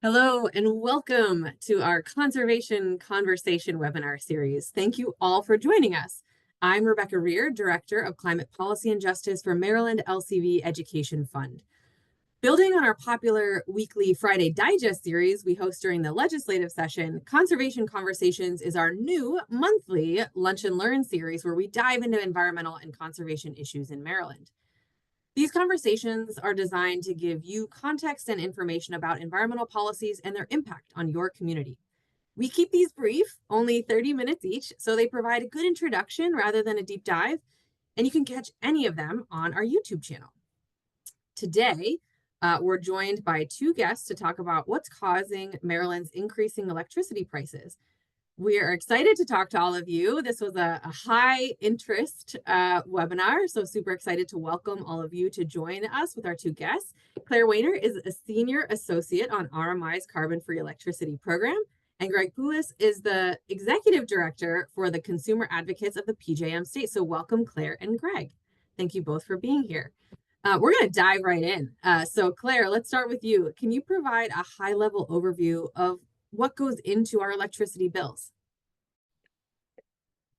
Hello and welcome to our Conservation Conversation webinar series. Thank you all for joining us. I'm Rebecca Rear, Director of Climate Policy and Justice for Maryland LCV Education Fund. Building on our popular weekly Friday Digest series we host during the legislative session, Conservation Conversations is our new monthly Lunch and Learn series where we dive into environmental and conservation issues in Maryland. These conversations are designed to give you context and information about environmental policies and their impact on your community. We keep these brief, only 30 minutes each, so they provide a good introduction rather than a deep dive, and you can catch any of them on our YouTube channel. Today, we're joined by two guests to talk about what's causing Maryland's increasing electricity prices. We are excited to talk to all of you. This was a high interest webinar, so super excited to welcome all of you to join us with our two guests. Claire Weiner is a Senior Associate on RMI's Carbon-Free Electricity Program, and Greg Poulos is the Executive Director for the Consumer Advocates of the PJM State. So welcome, Claire and Greg. Thank you both for being here. We're going to dive right in. So Claire, let's start with you. Can you provide a high-level overview of what goes into our electricity bills?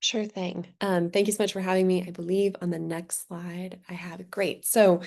Sure thing. Thank you so much for having me. I believe on the next slide I have it. Great. So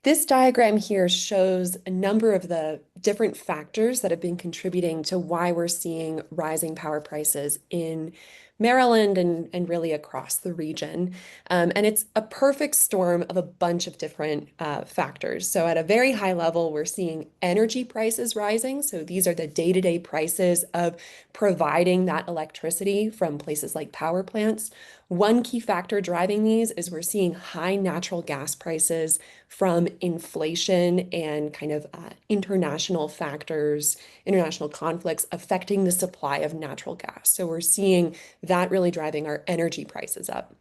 this diagram here shows a number of the different factors that have been contributing to why we're seeing rising power prices in Maryland and really across the region. And it's a perfect storm of a bunch of different factors. So at a very high level, we're seeing energy prices rising. So these are the day-to-day prices of providing that electricity from places like power plants. One key factor driving these is we're seeing high natural gas prices from inflation and kind of international factors, international conflicts affecting the supply of natural gas. So we're seeing that really driving our energy prices up.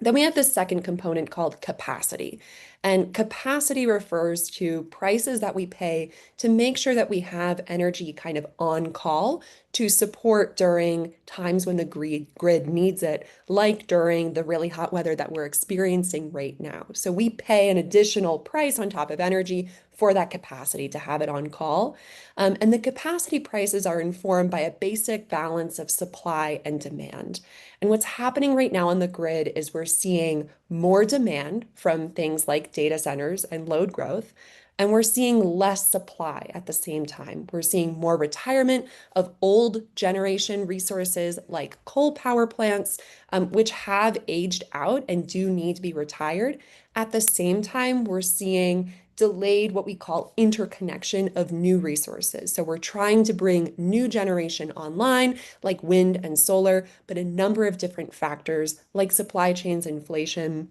Then we have this second component called capacity. And capacity refers to prices that we pay to make sure that we have energy kind of on call to support during times when the grid needs it, like during the really hot weather that we're experiencing right now. So we pay an additional price on top of energy for that capacity to have it on call. And the capacity prices are informed by a basic balance of supply and demand. And what's happening right now on the grid is we're seeing more demand from things like data centers and load growth, and we're seeing less supply at the same time. We're seeing more retirement of old generation resources like coal power plants, which have aged out and do need to be retired. At the same time, we're seeing delayed what we call interconnection of new resources. So we're trying to bring new generation online, like wind and solar, but a number of different factors like supply chains, inflation,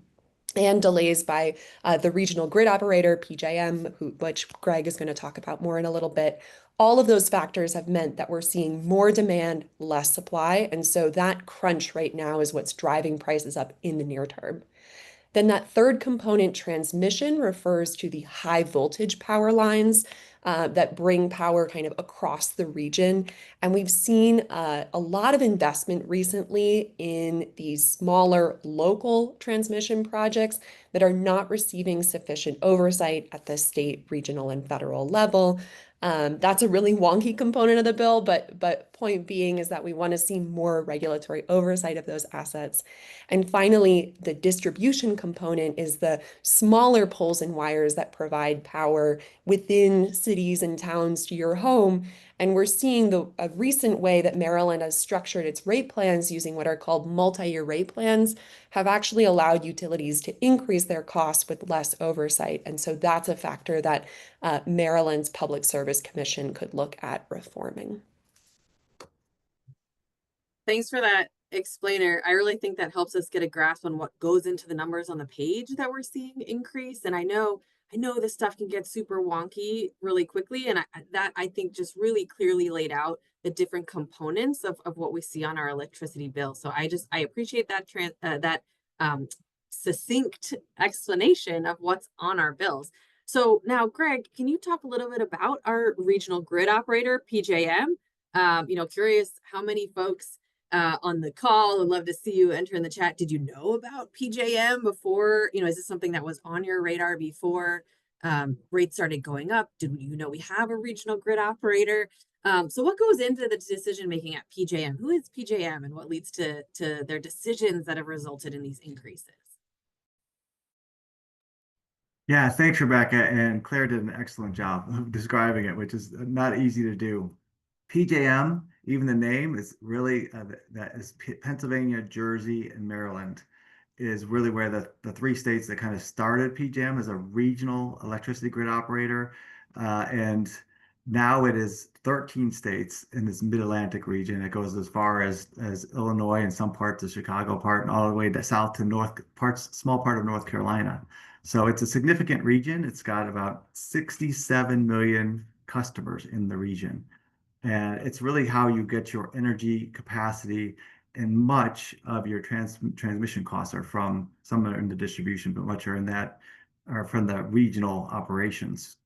and delays by the regional grid operator, PJM, which Greg is going to talk about more in a little bit. All of those factors have meant that we're seeing more demand, less supply. And so that crunch right now is what's driving prices up in the near term. Then that third component, transmission, refers to the high voltage power lines that bring power kind of across the region. And we've seen a lot of investment recently in these smaller local transmission projects that are not receiving sufficient oversight at the state, regional, and federal level. That's a really wonky component of the bill, but point being is that we want to see more regulatory oversight of those assets. And finally, the distribution component is the smaller poles and wires that provide power within cities and towns to your home. And we're seeing a recent way that Maryland has structured its rate plans using what are called multi-year rate plans have actually allowed utilities to increase their costs with less oversight. And so that's a factor that Maryland's Public Service Commission could look at reforming. Thanks for that explainer. I really think that helps us get a grasp on what goes into the numbers on the page that we're seeing increase. And I know this stuff can get super wonky really quickly. And I think just really clearly laid out the different components of what we see on our electricity bill. So I appreciate that succinct explanation of what's on our bills. So now, Greg, can you talk a little bit about our regional grid operator, PJM? Curious how many folks on the call. I'd love to see you enter in the chat. Did you know about PJM before? Is this something that was on your radar before? rates started going up. Did you know we have a regional grid operator? So what goes into the decision making at PJM? Who is PJM and what leads to their decisions that have resulted in these increases? Yeah, thanks, Rebecca. And Claire did an excellent job of describing it, which is not easy to do. PJM, even the name is really that is Pennsylvania, Jersey, and Maryland is really where the three states that kind of started PJM as a regional electricity grid operator. And now it is 13 states in this mid-Atlantic region. It goes as far as Illinois and some parts of Chicago part and all the way to south to north parts, small part of North Carolina. So it's a significant region. It's got about 67 million customers in the region. And it's really how you get your energy capacity, and much of your transmission costs are from some are in the distribution, but much are in that are from the regional operations.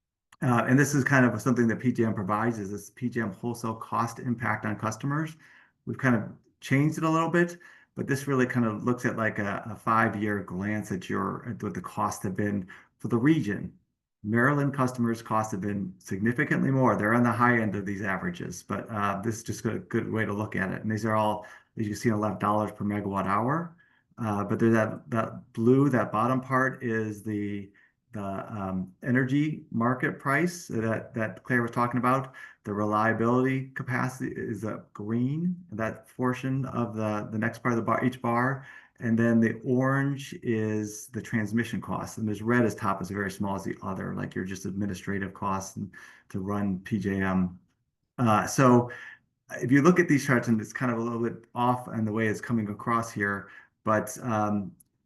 And this is kind of something that PJM provides is this PJM wholesale cost impact on customers. We've kind of changed it a little bit, but this really kind of looks at like a 5-year glance at what the costs have been for the region. Maryland customers' costs have been significantly more. They're on the high end of these averages, but this is just a good way to look at it. And these are all, as you see, $11 per megawatt hour. But there's that blue, that bottom part is the energy market price that Claire was talking about. The reliability capacity is a green, that portion of the next part of the bar, each bar. And then the orange is the transmission costs. And there's red as top is very small as the other, like your just administrative costs to run PJM. So if you look at these charts, and it's kind of a little bit off in the way it's coming across here, but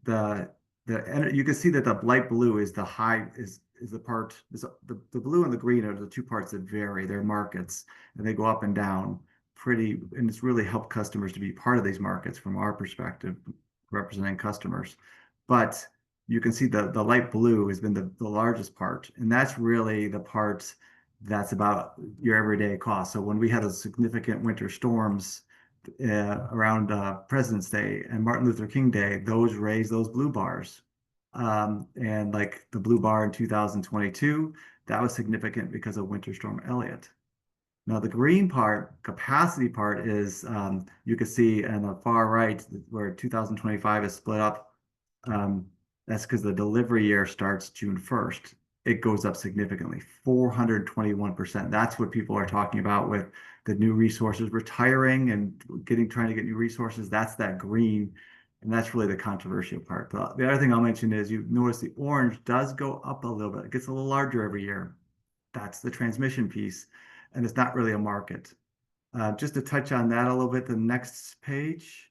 the you can see that the light blue is the high is the part is the blue and the green are the two parts that vary. They're markets and they go up and down pretty, and it's really helped customers to be part of these markets from our perspective, representing customers. But you can see the light blue has been the largest part, and that's really the part that's about your everyday cost. So when we had a significant winter storms around President's Day and Martin Luther King Day, those raised those blue bars. And like the blue bar in 2022, that was significant because of Winter Storm Elliott. Now the green part, capacity part, is you can see on the far right where 2025 is split up. That's because the delivery year starts June 1st. It goes up significantly, 421%. That's what people are talking about with the new resources retiring and trying to get new resources. That's that green, and that's really the controversial part. But the other thing I'll mention is you notice the orange does go up a little bit. It gets a little larger every year. That's the transmission piece, and it's not really a market. Just to touch on that a little bit, the next page.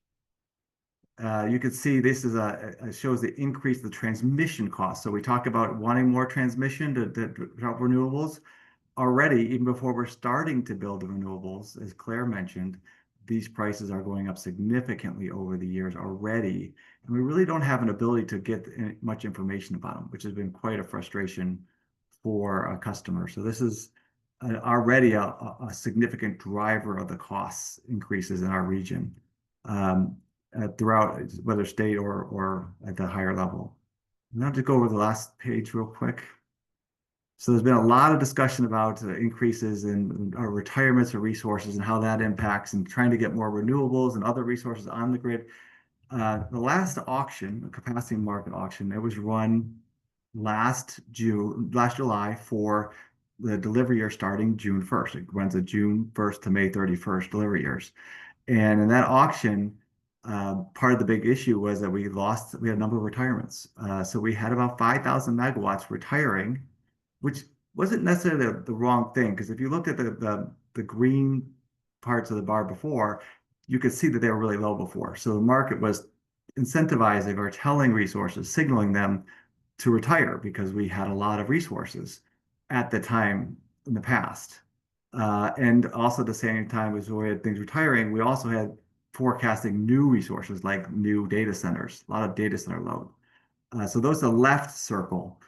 You can see this is it shows the increase of the transmission cost. So we talk about wanting more transmission to help renewables. Already, even before we're starting to build the renewables, as Claire mentioned, these prices are going up significantly over the years already. And we really don't have an ability to get much information about them, which has been quite a frustration for a customer. So this is already a significant driver of the costs increases in our region. Throughout, whether state or at the higher level. Now to go over the last page real quick. So there's been a lot of discussion about increases in our retirements of resources and how that impacts and trying to get more renewables and other resources on the grid. The last auction, the capacity market auction, it was run last July for the delivery year starting June 1st. It runs a June 1st to May 31st delivery years. And in that auction, part of the big issue was that we had a number of retirements. So we had about 5,000 megawatts retiring, which wasn't necessarily the wrong thing, because if you looked at the green parts of the bar before, you could see that they were really low before. So the market was incentivizing or telling resources, signaling them to retire because we had a lot of resources at the time in the past. And also at the same time as we had things retiring, we also had forecasting new resources like new data centers, a lot of data center load. So those are the left circle.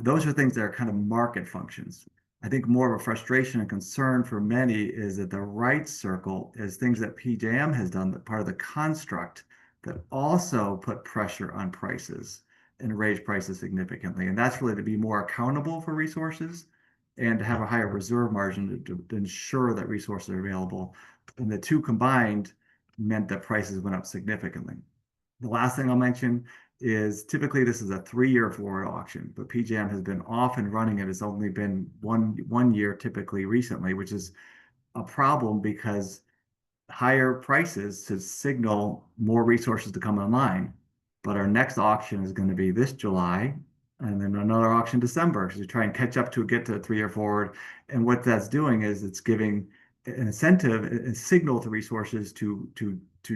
Those are things that are kind of market functions. I think more of a frustration and concern for many is that the right circle is things that PJM has done, that part of the construct that also put pressure on prices. and raise prices significantly. And that's really to be more accountable for resources and to have a higher reserve margin to ensure that resources are available. And the two combined meant that prices went up significantly. The last thing I'll mention is typically this is a 3-year forward auction, but PJM has been off and running. It has only been one year typically recently, which is a problem because higher prices to signal more resources to come online. But our next auction is going to be this July, and then another auction December to try and catch up to get to a 3-year forward. And what that's doing is it's giving an incentive, a signal to resources to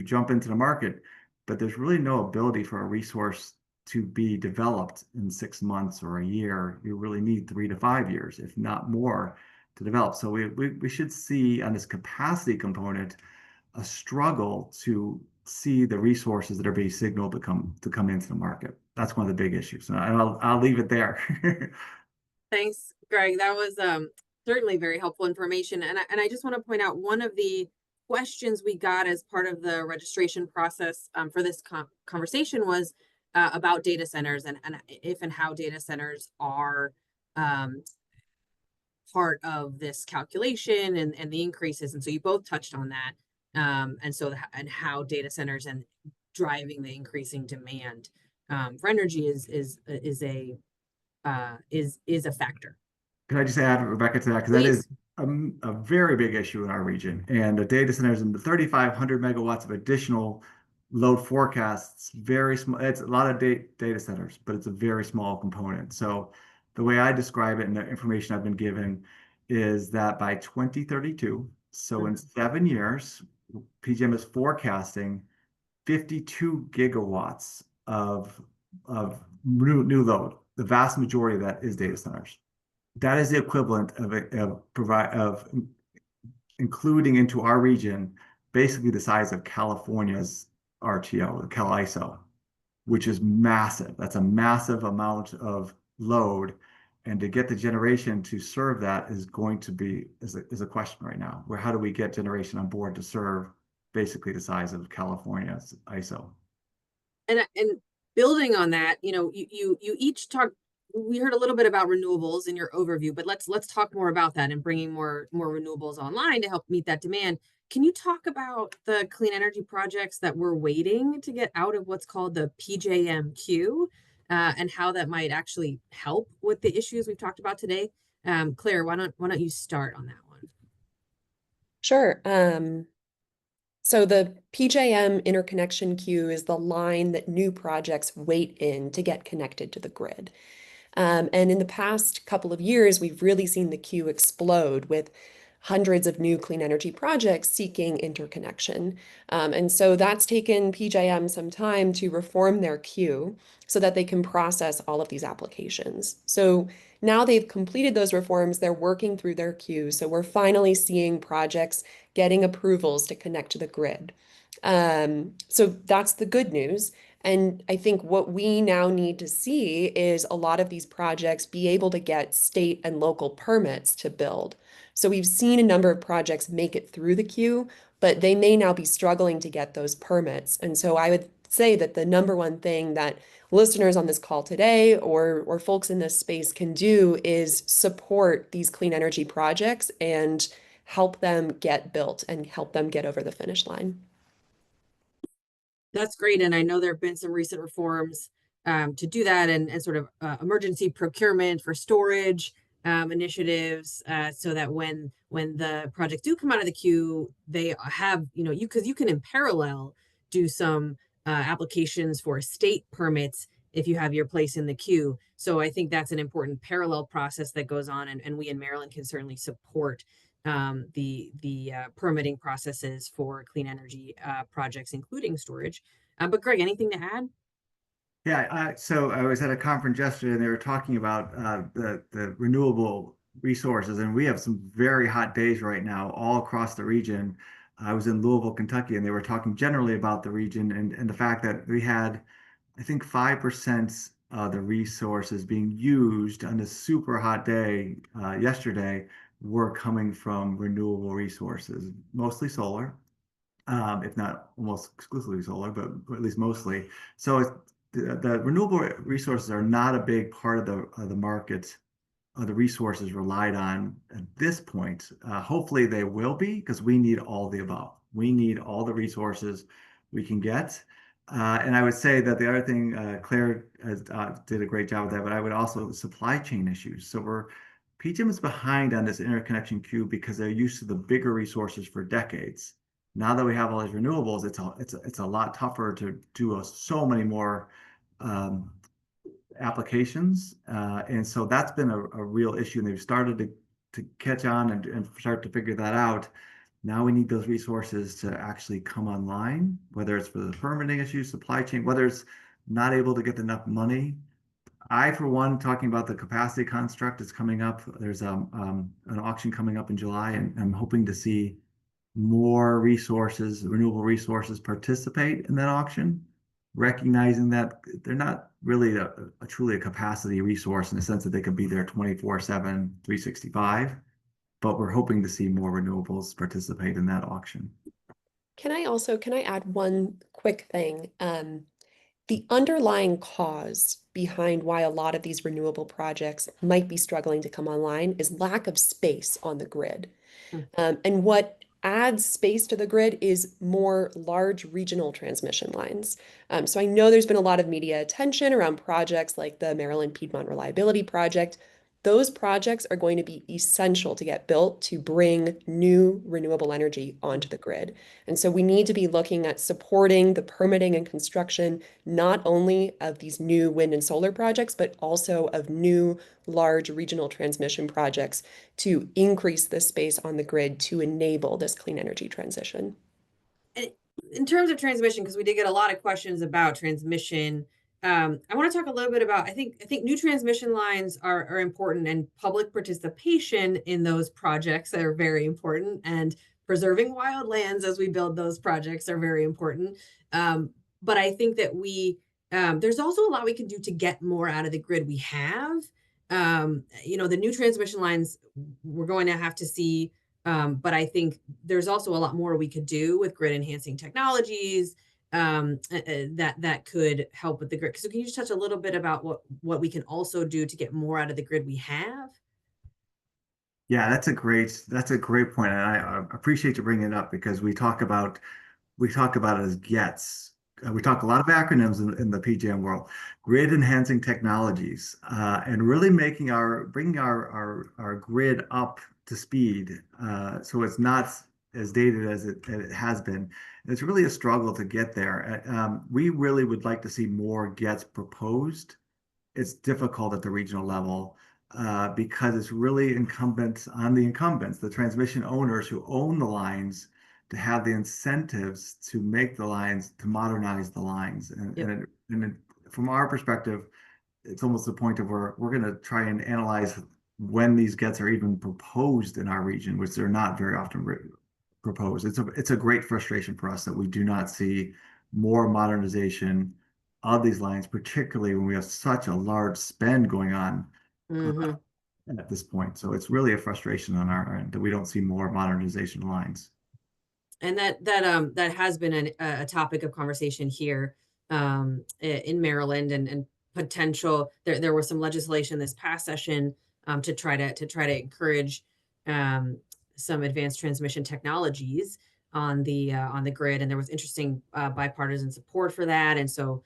jump into the market. But there's really no ability for a resource to be developed in 6 months or a year. You really need 3 to 5 years, if not more, to develop. So we should see on this capacity component a struggle to see the resources that are being signaled to come into the market. That's one of the big issues. And I'll leave it there. Thanks, Greg. That was certainly very helpful information. And I just want to point out one of the questions we got as part of the registration process for this conversation was about data centers and if and how data centers are part of this calculation and the increases. And so you both touched on that. And how data centers and driving the increasing demand for energy is a factor. Can I just add, Rebecca, to that? Because that is a very big issue in our region. And the data centers and the 3,500 megawatts of additional load forecasts, very small. It's a lot of data centers, but it's a very small component. So the way I describe it and the information I've been given is that by 2032, so in 7 years, PJM is forecasting 52 gigawatts of new load. The vast majority of that is data centers. That is the equivalent of including into our region basically the size of California's RTO, the Cal ISO, which is massive. That's a massive amount of load. And to get the generation to serve that is going to be is a question right now. Where how do we get generation on board to serve basically the size of California's ISO? And building on that, you each talk. We heard a little bit about renewables in your overview, but let's talk more about that and bringing more renewables online to help meet that demand. Can you talk about the clean energy projects that we're waiting to get out of what's called the PJM queue? And how that might actually help with the issues we've talked about today. Claire, why don't you start on that one? Sure. So the PJM interconnection queue is the line that new projects wait in to get connected to the grid. And in the past couple of years, we've really seen the queue explode with hundreds of new clean energy projects seeking interconnection. And so that's taken PJM some time to reform their queue so that they can process all of these applications. So now they've completed those reforms, they're working through their queue. So we're finally seeing projects getting approvals to connect to the grid. So that's the good news. And I think what we now need to see is a lot of these projects be able to get state and local permits to build. So we've seen a number of projects make it through the queue, but they may now be struggling to get those permits. And so I would say that the number one thing that listeners on this call today or folks in this space can do is support these clean energy projects and help them get built and help them get over the finish line. That's great. And I know there have been some recent reforms to do that and sort of emergency procurement for storage initiatives so that when the projects do come out of the queue, they have, because you can in parallel do some applications for state permits if you have your place in the queue. So I think that's an important parallel process that goes on, and we in Maryland can certainly support the permitting processes for clean energy projects, including storage. But Greg, anything to add? Yeah, so I was at a conference yesterday and they were talking about the renewable resources, and we have some very hot days right now all across the region. I was in Louisville, Kentucky, and they were talking generally about the region and the fact that we had, I think, 5% of the resources being used on a super hot day yesterday were coming from renewable resources, mostly solar, if not almost exclusively solar, but at least mostly. So the renewable resources are not a big part of the market, the resources relied on at this point. Hopefully they will be, because we need all the above. We need all the resources we can get. And I would say that the other thing, Claire did a great job with that, but I would also supply chain issues. So PGM is behind on this interconnection queue because they're used to the bigger resources for decades. Now that we have all these renewables, it's a lot tougher to do so many more applications. And so that's been a real issue. And they've started to catch on and start to figure that out. Now we need those resources to actually come online, whether it's for the permitting issues, supply chain, whether it's not able to get enough money. I, for one, talking about the capacity construct is coming up. There's an auction coming up in July, and I'm hoping to see more resources, renewable resources, participate in that auction, recognizing that they're not really truly a capacity resource in the sense that they could be there 24/7, 365, but we're hoping to see more renewables participate in that auction. Can I add one quick thing? The underlying cause behind why a lot of these renewable projects might be struggling to come online is lack of space on the grid. And what adds space to the grid is more large regional transmission lines. So I know there's been a lot of media attention around projects like the Maryland Piedmont Reliability Project. Those projects are going to be essential to get built to bring new renewable energy onto the grid. And so we need to be looking at supporting the permitting and construction, not only of these new wind and solar projects, but also of new large regional transmission projects to increase the space on the grid to enable this clean energy transition. In terms of transmission, because we did get a lot of questions about transmission, I want to talk a little bit about, I think new transmission lines are important, and public participation in those projects are very important, and preserving wildlands as we build those projects are very important. But I think that there's also a lot we can do to get more out of the grid we have. The new transmission lines, we're going to have to see, but I think there's also a lot more we could do with grid enhancing technologies that could help with the grid. So can you just touch a little bit about what we can also do to get more out of the grid we have? Yeah, that's a great point. And I appreciate you bringing it up because we talk about it as GETS. We talk a lot of acronyms in the PJM world, grid enhancing technologies, and really bringing our grid up to speed, so it's not as dated as it has been. And it's really a struggle to get there. We really would like to see more GETS proposed. It's difficult at the regional level because it's really incumbent on the incumbents, the transmission owners who own the lines, to have the incentives to make the lines, to modernize the lines. From our perspective, it's almost the point of where we're going to try and analyze when these GETs are even proposed in our region, which they're not very often proposed. It's a great frustration for us that we do not see more modernization of these lines, particularly when we have such a large spend going on at this point. So it's really a frustration on our end that we don't see more modernization lines. And that has been a topic of conversation here in Maryland, and potential. There was some legislation this past session to try to encourage some advanced transmission technologies on the grid, and there was interesting bipartisan support for that. And so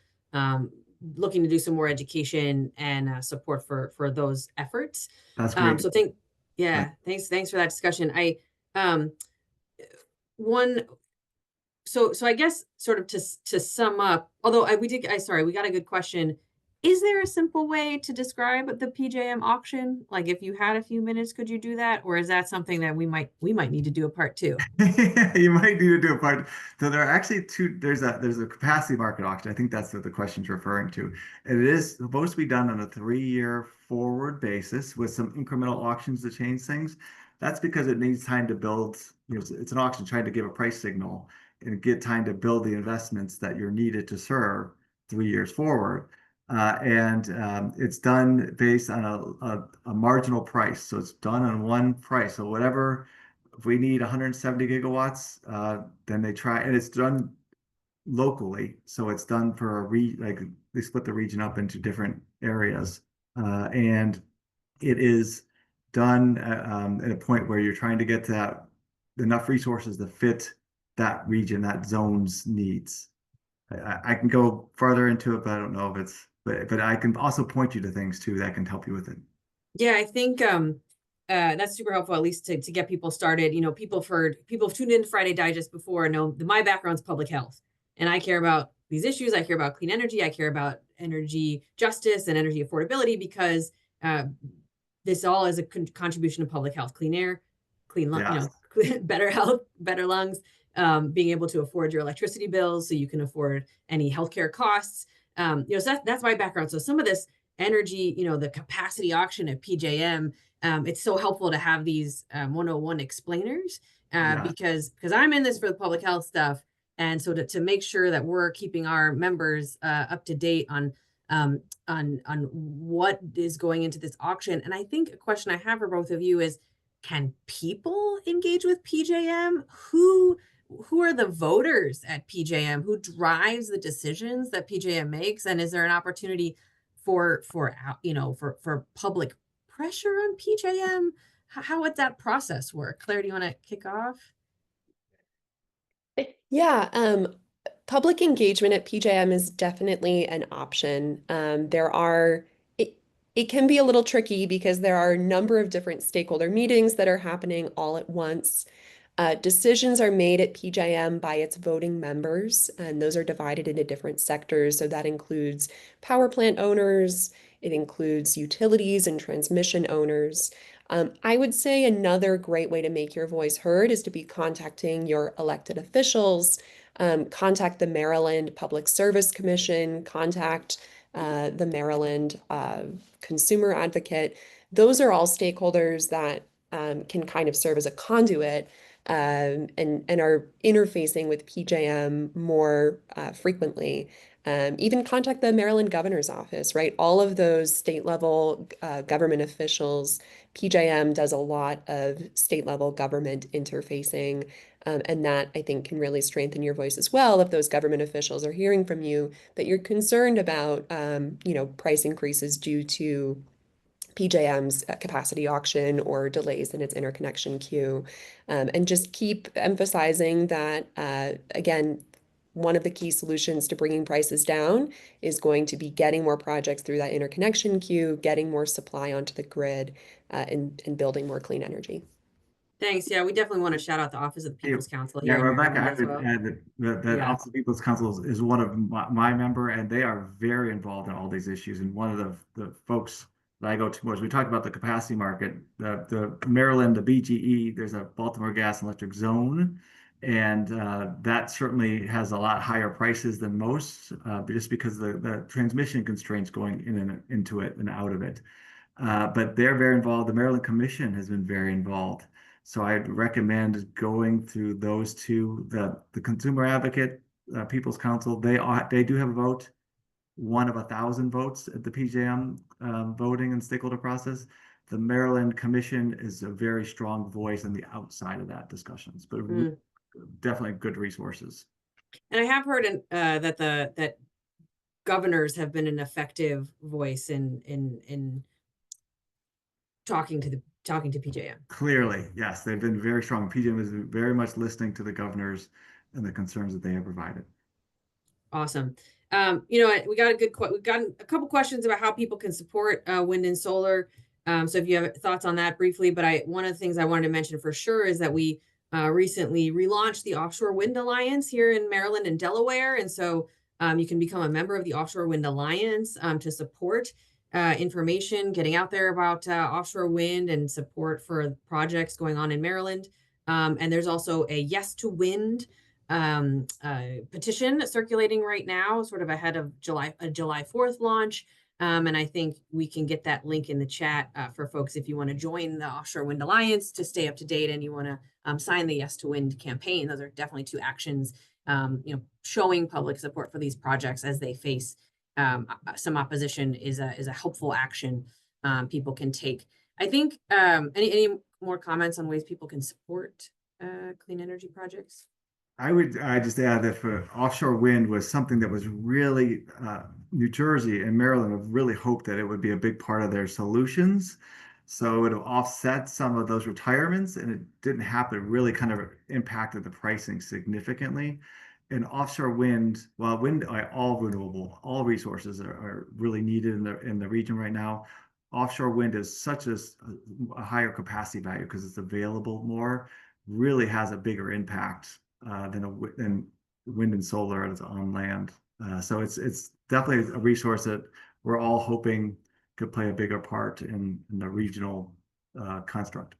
looking to do some more education and support for those efforts. That's great. Thanks for that discussion. So I guess sort of to sum up, although we got a good question. Is there a simple way to describe the PJM auction? Like, if you had a few minutes, could you do that? Or is that something that we might need to do a part two? You might need to do a part. So there are actually two. There's a capacity market auction. I think that's what the question's referring to. And it is supposed to be done on a 3-year forward basis with some incremental auctions to change things. That's because it needs time to build. It's an auction trying to give a price signal and get time to build the investments that you're needed to serve 3 years forward. It's done based on a marginal price. So it's done on one price. So if we need 170 gigawatts, then they try, and it's done locally. So it's done for they split the region up into different areas, and it is done at a point where you're trying to get to that enough resources to fit that region, that zone's needs. I can go farther into it, but I don't know if it's, but I can also point you to things too that can help you with it. Yeah, I think that's super helpful, at least to get people started. You know, people have tuned in to Friday Digest before, know that my background's public health, and I care about these issues. I care about clean energy. I care about energy justice and energy affordability, because this all is a contribution to public health: clean air, clean, Yeah. better health, better lungs, being able to afford your electricity bills so you can afford any healthcare costs. You know, so that's my background. So some of this energy, you know, the capacity auction at PJM, it's so helpful to have these 101 explainers, because I'm in this for the public health stuff. And so to make sure that we're keeping our members up to date on what is going into this auction. And I think a question I have for both of you is, can people engage with PJM? Who are the voters at PJM? Who drives the decisions that PJM makes? And is there an opportunity for public pressure on PJM? How would that process work? Claire, do you want to kick off? Yeah, public engagement at PJM is definitely an option. It can be a little tricky because there are a number of different stakeholder meetings that are happening all at once. Decisions are made at PJM by its voting members, and those are divided into different sectors. So that includes power plant owners, it includes utilities and transmission owners. I would say another great way to make your voice heard is to be contacting your elected officials, contact the Maryland Public Service Commission, contact the Maryland Consumer Advocate. Those are all stakeholders that can kind of serve as a conduit, and are interfacing with PJM more frequently. Even contact the Maryland governor's office, right? All of those state level government officials. PJM does a lot of state level government interfacing. And that, I think, can really strengthen your voice as well if those government officials are hearing from you that you're concerned about, price increases due to PJM's capacity auction or delays in its interconnection queue. And just keep emphasizing that, again, one of the key solutions to bringing prices down is going to be getting more projects through that interconnection queue, getting more supply onto the grid, and building more clean energy. Thanks. Yeah, we definitely want to shout out the Office of the People's Council Yeah, here in Rebecca, Maryland I as would well. add that Yeah. Office of People's Council is one of my member, and they are very involved in all these issues. And one of the folks that I go to was, we talked about the capacity market, the Maryland, the BGE, there's a Baltimore Gas and Electric Zone, and that certainly has a lot higher prices than most, just because the transmission constraints going in and into it and out of it. But they're very involved. The Maryland Commission has been very involved. So I'd recommend going through those two. The Consumer Advocate, People's Council, they do have a vote, one of 1,000 votes at the PJM voting and stakeholder process. The Maryland Commission is a very strong voice on the outside of that discussions, but definitely good resources. And I have heard that governors have been an effective voice in talking to PJM. Clearly, yes, they've been very strong. PJM is very much listening to the governors and the concerns that they have provided. Awesome. We got we've gotten a couple questions about how people can support wind and solar. So if you have thoughts on that briefly, but one of the things I wanted to mention for sure is that we recently relaunched the Offshore Wind Alliance here in Maryland and Delaware. And so you can become a member of the Offshore Wind Alliance to support information, getting out there about offshore wind and support for projects going on in Maryland. And there's also a Yes to Wind petition circulating right now, sort of ahead of July 4th launch. And I think we can get that link in the chat for folks if you want to join the Offshore Wind Alliance to stay up to date and you want to sign the Yes to Wind campaign. Those are definitely two actions, showing public support for these projects as they face some opposition is a helpful action people can take. I think any more comments on ways people can support clean energy projects? I would just add that for offshore wind was something that was really New Jersey and Maryland have really hoped that it would be a big part of their solutions. So it would have offset some of those retirements, and it didn't happen. It really kind of impacted the pricing significantly. And offshore wind, well, wind, all renewable, all resources are really needed in the region right now. Offshore wind is such a higher capacity value because it's available more, really has a bigger impact than wind and solar is on land. So it's definitely a resource that we're all hoping could play a bigger part in the regional construct.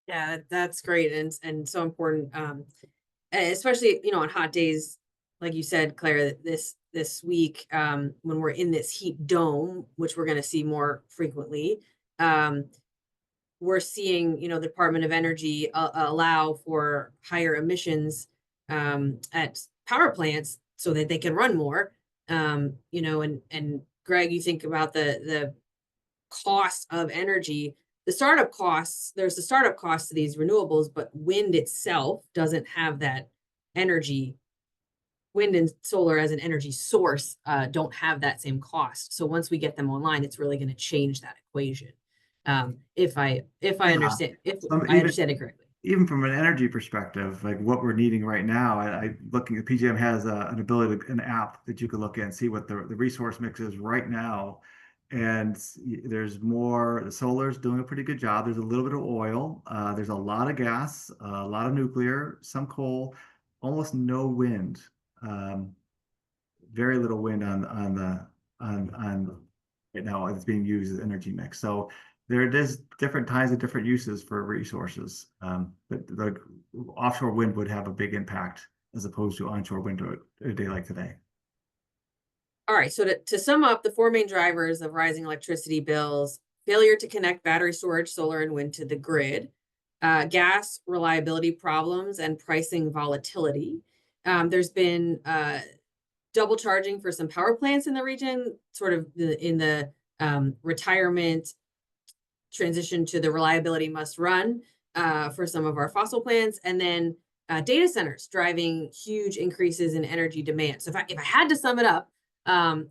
Yeah, that's great and so important. And especially, on hot days, like you said, Claire, this week, when we're in this heat dome, which we're going to see more frequently, um, we're seeing, the Department of Energy allow for higher emissions at power plants so that they can run more. And Greg, you think about the cost of energy, there's the startup cost to these renewables, but wind itself doesn't have that energy. Wind and solar as an energy source don't have that same cost. So once we get them online, it's really going to change that equation. If I Yeah. understand, if Some I understand it correctly. even from an energy perspective, like what we're needing right now, I looking at PJM has an ability, an app that you can look at and see what the resource mix is right now. And there's more, the solar's doing a pretty good job. There's a little bit of oil. There's a lot of gas, a lot of nuclear, some coal, almost no wind. Um, Very little wind on right now it's being used as energy mix. So there is different kinds of different uses for resources. But the offshore wind would have a big impact as opposed to onshore wind a day like today. All right, so to sum up, the four main drivers of rising electricity bills: failure to connect battery storage, solar, and wind to the grid, gas reliability problems, and pricing volatility. There's been double charging for some power plants in the region, sort of in the retirement transition to the reliability must run for some of our fossil plants, and then data centers driving huge increases in energy demand. So if I had to sum it up,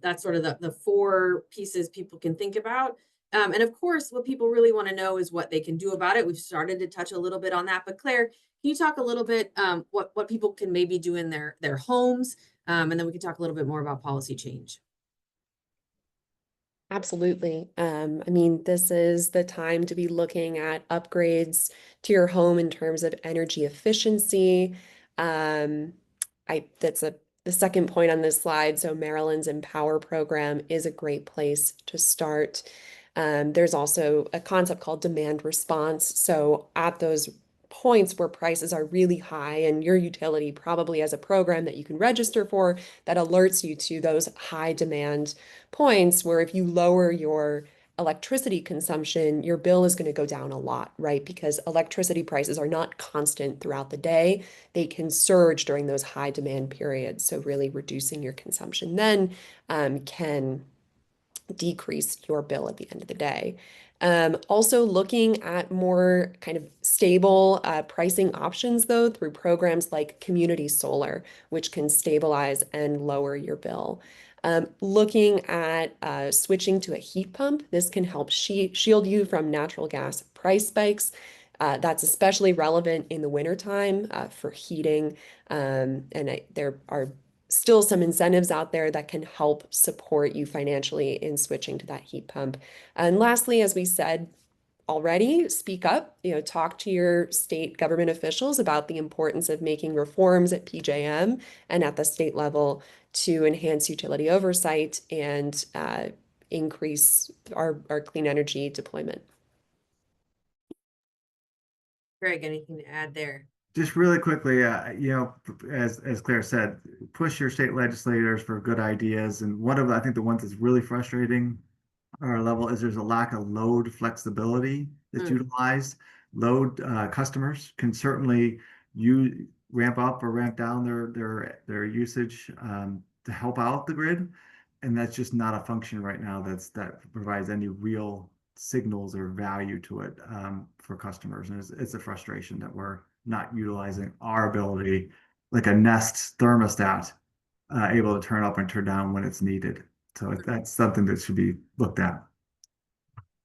that's sort of the four pieces people can think about. And of course, what people really want to know is what they can do about it. We've started to touch a little bit on that, but Claire, can you talk a little bit what people can maybe do in their homes, and then we can talk a little bit more about policy change. Absolutely. I mean, this is the time to be looking at upgrades to your home in terms of energy efficiency. Um, that's the second point on this slide. So Maryland's Empower program is a great place to start. There's also a concept called demand response. So at those points where prices are really high, and your utility probably has a program that you can register for that alerts you to those high demand points where if you lower your electricity consumption, your bill is going to go down a lot, right? Because electricity prices are not constant throughout the day. They can surge during those high demand periods. So really reducing your consumption then can decrease your bill at the end of the day. Also looking at more kind of stable pricing options though through programs like community solar, which can stabilize and lower your bill. Looking at switching to a heat pump, this can help shield you from natural gas price spikes. That's especially relevant in the wintertime for heating. There are still some incentives out there that can help support you financially in switching to that heat pump. And lastly, as we said already, speak up, talk to your state government officials about the importance of making reforms at PJM and at the state level to enhance utility oversight and increase our clean energy deployment. Greg, anything to add there? Just really quickly, as Claire said, push your state legislators for good ideas. And one of, I think the ones that's really frustrating at our level is there's a lack of load flexibility that's utilized. Load customers can certainly ramp up or ramp down their usage to help out the grid, and that's just not a function right now that provides any real signals or value to it for customers. And it's a frustration that we're not utilizing our ability, like a Nest thermostat, able to turn up and turn down when it's needed. So that's something that should be looked at.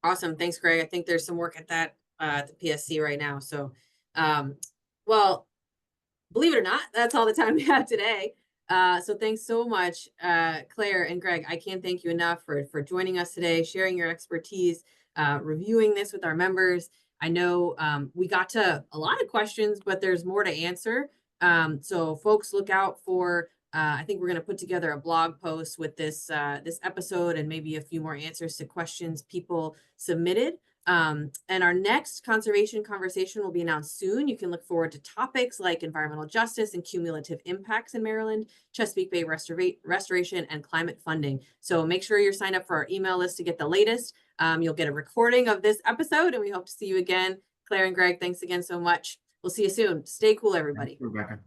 Awesome. Thanks, Greg. I think there's some work at that at the PSC right now. So, well, believe it or not, that's all the time we have today. So thanks so much, Claire and Greg. I can't thank you enough for joining us today, sharing your expertise, reviewing this with our members. I know we got to a lot of questions, but there's more to answer. So folks, look out for, I think we're going to put together a blog post with this episode and maybe a few more answers to questions people submitted. And our next conservation conversation will be announced soon. You can look forward to topics like environmental justice and cumulative impacts in Maryland, Chesapeake Bay restoration, and climate funding. So make sure you're signed up for our email list to get the latest. You'll get a recording of this episode, and we hope to see you again. Claire and Greg, thanks again so much. We'll see you soon. Stay cool, everybody. Thanks, Rebecca.